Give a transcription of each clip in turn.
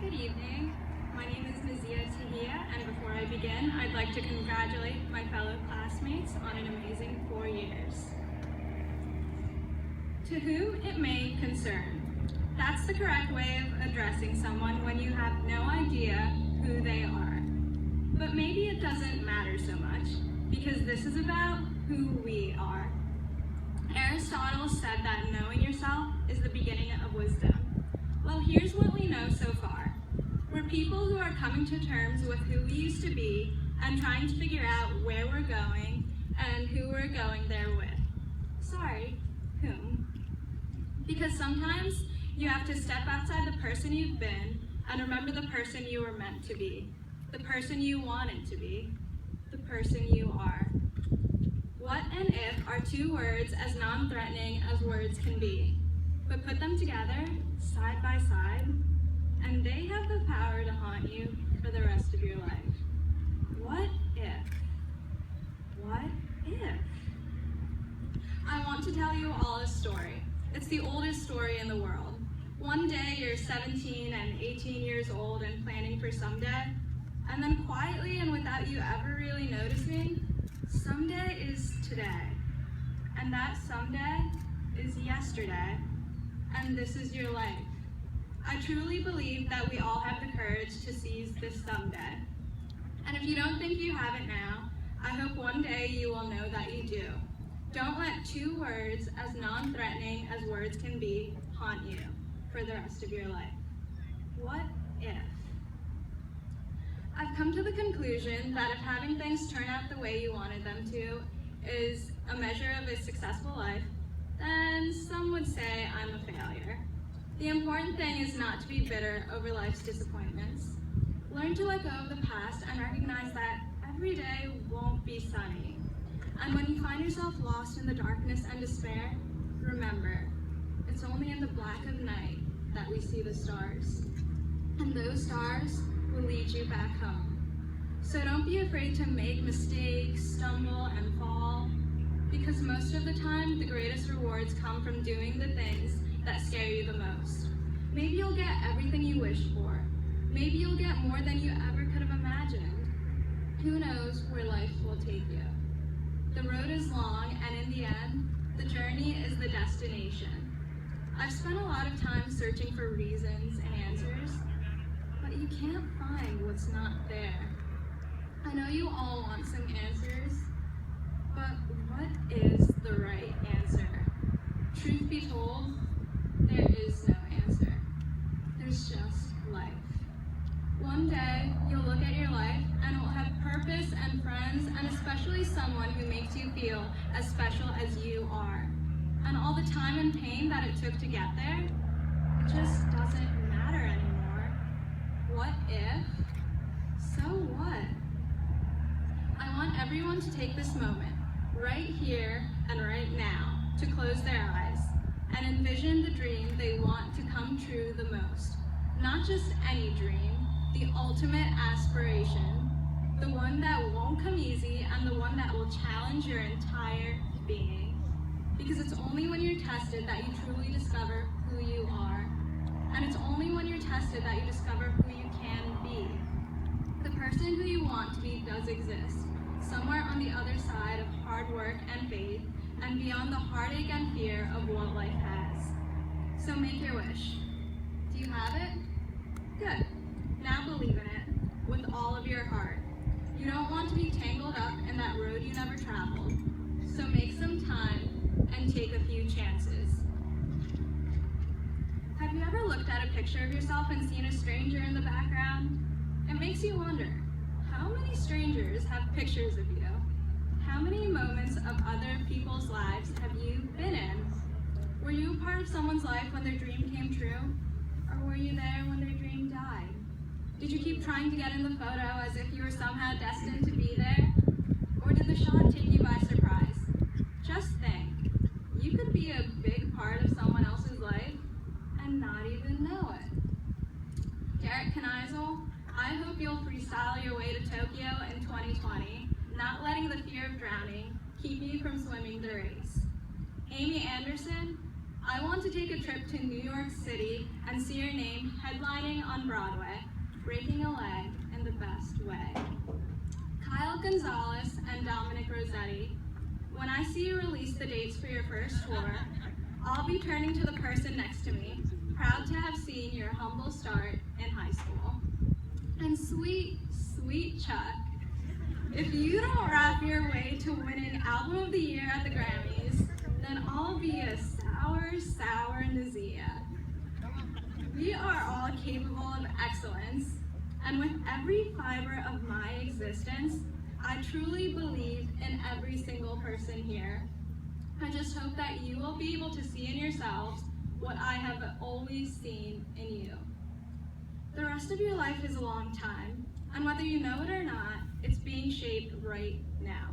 Good evening. My name is Nazia Tahia, and before I begin, I'd like to congratulate my fellow classmates on an amazing 4 years. To whom it may concern. That's the correct way of addressing someone when you have no idea who they are. But maybe it doesn't matter so much, because this is about who we are. Aristotle said that knowing yourself is the beginning of wisdom. Well, here's what we know so far. We're people who are coming to terms with who we used to be and trying to figure out where we're going and who we're going there with. Sorry, whom? Because sometimes you have to step outside the person you've been and remember the person you were meant to be, the person you wanted to be, the person you are. What and if are 2 words as non-threatening as words can be, but put them together, side by side, and they have the power to haunt you for the rest of your life. What if? What if? I want to tell you all a story. It's the oldest story in the world. One day you're 17 and 18 years old and planning for someday, and then quietly and without you ever really noticing, someday is today, and that someday is yesterday, and this is your life. I truly believe that we all have the courage to seize this someday. And if you don't think you have it now, I hope one day you will know that you do. Don't let 2 words, as non-threatening as words can be, haunt you for the rest of your life. What if? I've come to the conclusion that if having things turn out the way you wanted them to is a measure of a successful life, then some would say I'm a failure. The important thing is not to be bitter over life's disappointments. Learn to let go of the past and recognize that every day won't be sunny. And when you find yourself lost in the darkness and despair, remember, it's only in the black of night that we see the stars. And those stars will lead you back home. So don't be afraid to make mistakes, stumble, and fall, because most of the time, the greatest rewards come from doing the things that scare you the most. Maybe you'll get everything you wished for. Maybe you'll get more than you ever could have imagined. Who knows where life will take you? The road is long, and in the end, the journey is the destination. I've spent a lot of time searching for reasons and answers, but you can't find what's not there. I know you all want some answers, but what is the right answer? Truth be told, there is no answer. There's just life. One day, you'll look at your life and it will have purpose and friends, and especially someone who makes you feel as special as you are. And all the time and pain that it took to get there, it just doesn't matter anymore. What if? So what? I want everyone to take this moment, right here and right now, to close their eyes and envision the dream they want to come true the most. Not just any dream, the ultimate aspiration, the one that won't come easy and the one that will challenge your entire being. Because it's only when you're tested that you truly discover who you are. And it's only when you're tested that you discover who you can be. The person who you want to be does exist, somewhere on the other side of hard work and faith, and beyond the heartache and fear of what life has. So make your wish. Do you have it? Good. Now believe in it with all of your heart. You don't want to be tangled up in that road you never traveled. So make some time and take a few chances. Have you ever looked at a picture of yourself and seen a stranger in the background? It makes you wonder, how many strangers have pictures of you? How many moments of other people's lives have you been in? Were you a part of someone's life when their dream came true? Or were you there when their dream died? Did you keep trying to get in the photo as if you were somehow destined to be there? Or did the shot take you by surprise? Just think, you could be a big part of someone else's life and not even know it. Derek Kneisel, I hope you'll freestyle your way to Tokyo in 2020, not letting the fear of drowning keep you from swimming the race. Amy Anderson, I want to take a trip to New York City and see your name headlining on Broadway, breaking a leg in the best way. Kyle Gonzalez and Dominic Rossetti, when I see you release the dates for your first tour, I'll be turning to the person next to me, proud to have seen your humble start in high school. And sweet, sweet Chuck, if you don't rap your way to winning Album of the Year at the Grammys, then I'll be a sour, sour Nazia. We are all capable of excellence, and with every fiber of my existence, I truly believe in every single person here. I just hope that you will be able to see in yourselves what I have always seen in you. The rest of your life is a long time, and whether you know it or not, it's being shaped right now.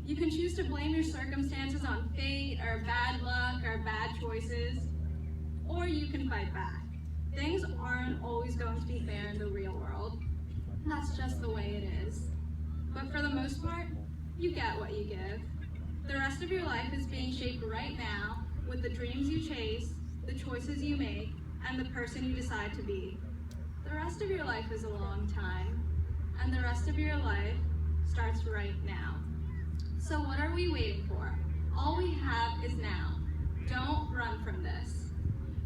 You can choose to blame your circumstances on fate, or bad luck, or bad choices, or you can fight back. Things aren't always going to be fair in the real world. That's just the way it is. But for the most part, you get what you give. The rest of your life is being shaped right now with the dreams you chase, the choices you make, and the person you decide to be. The rest of your life is a long time, and the rest of your life starts right now. So what are we waiting for? All we have is now. Don't run from this.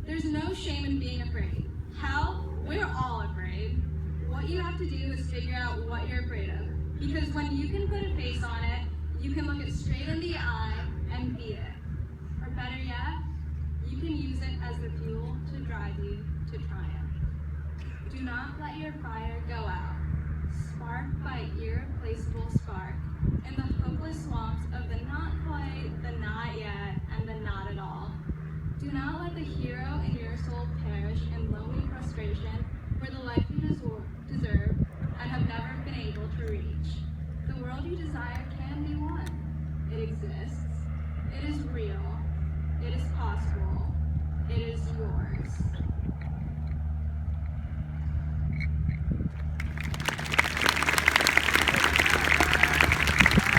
There's no shame in being afraid. Hell, we're all afraid. What you have to do is figure out what you're afraid of. Because when you can put a face on it, you can look it straight in the eye and beat it. Or better yet, you can use it as the fuel to drive you to triumph. Do not let your fire go out. Spark by irreplaceable spark in the hopeless swamps of the not quite, the not yet, and the not at all. Do not let the hero in your soul perish in lonely frustration for the life you deserve and have never been able to reach. The world you desire can be won. It exists. It is real.